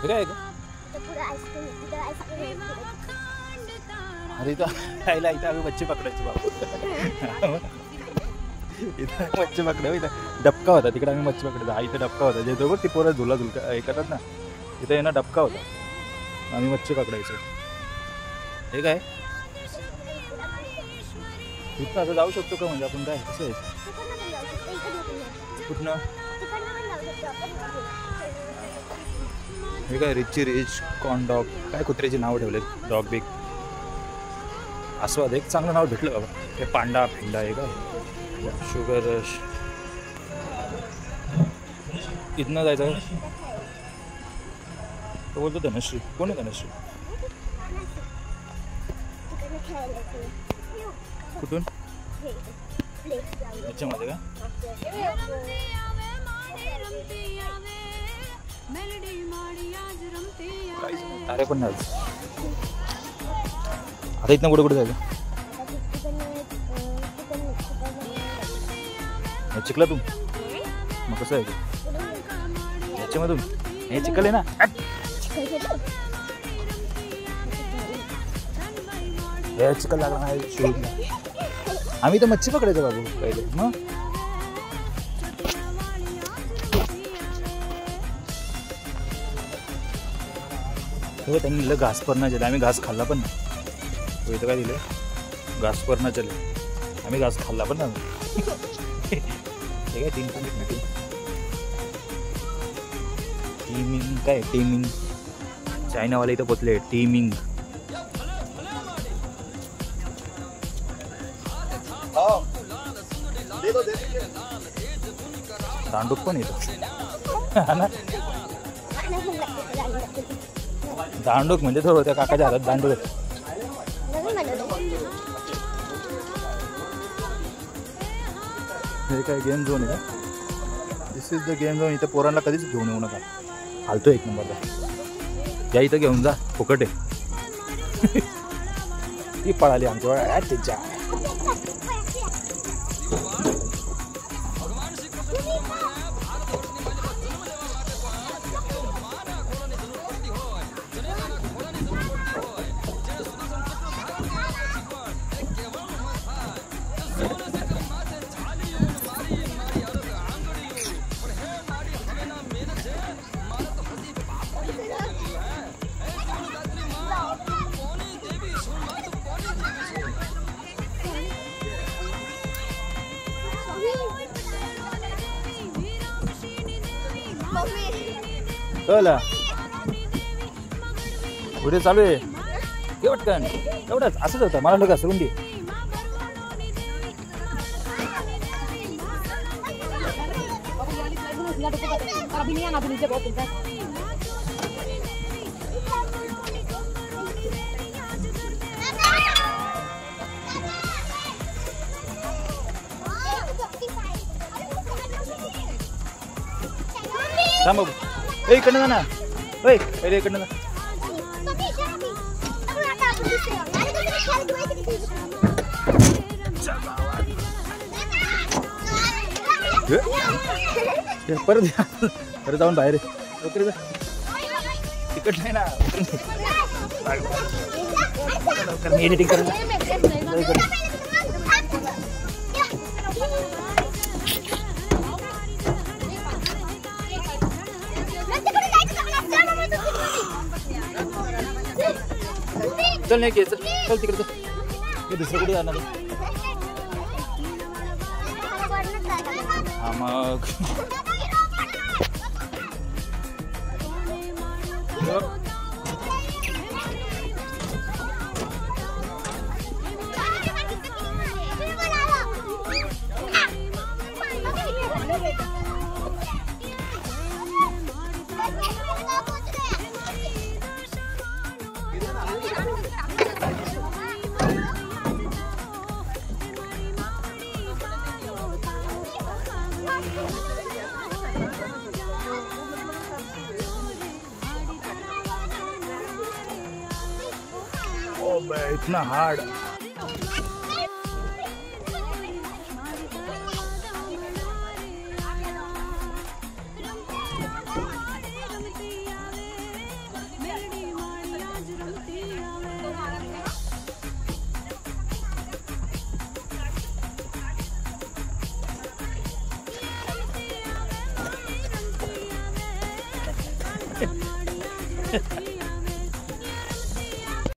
हे काय आहे का? अरे इथं खायला इथं आम्ही मच्छी पकडायची बाबा. इथं मच्छी पकडावं. इथं डबका होता, तिकडे आम्ही मच्छी पकडायचा. हा इथं डबका होता, जे बघ ती पोरं झुला झुलका हे करतात ना, इथं आहे ना डबका होता, आम्ही मच्छी पकडायचो. हे काय इथं असं जाऊ शकतो का म्हणजे आपण? काय कसं आहे कुठनं? हे काय रिची रिच कॉर्न डॉग, काय कुत्र्याची नाव ठेवले, डॉग बिग आस्वाद. एक चांगलं नाव भेटलं बाबा. हे पांडा फिंडा आहे काय, शुगर रश. इथनं जायचं आहे तो बोलतो धनश्री. कोण आहे धनश्री? कुठून? याच्यामध्ये का? तारे पण नाही. आता इथनं कुठे कुठे जायचं? चिखला तू मग कसं आहे याच्यामधून? हे चिखल आहे ना. हे चिखल लागला नाही. आम्ही तर मच्छी पकडायचं बाबू पहिले. मग हो त्यांनी दिलं घास पर ना चले. आम्ही घास खाल्ला पण नाही. इथं काय दिलं? घास पर ना चले. आम्ही घास खाल्ला पण नाही. हे काय टीमिंग काय टीमिंग चायनावाले इथं पोचले. टीमिंग दांडूक पण येतो ना. दांडूक म्हणजे थोडं त्या काकाच्या हातात दांडूक येतो. हे काय गेम झोन आहे का? This is the game zone. इथं पोरांना कधीच घेऊन येऊ नका. हालतो एक नंबरला. या इथं घेऊन जा, फुकट आहे. ती पळाली आमच्या त्याच्या. कळलं? पुढे चालू आहे. पटकन एवढंच असंच होतं. मला लोक सरून दे. थांब बाबू. इकडनं जा ना. पहिले इकडनं जा. परत जाऊन बाहेर तिकट नाही ना. एडिटिंग करा. चल नाही घे. चल तिकडे चल. हे दुसरं कुठे जाणार? हा मग इतना हार्ड.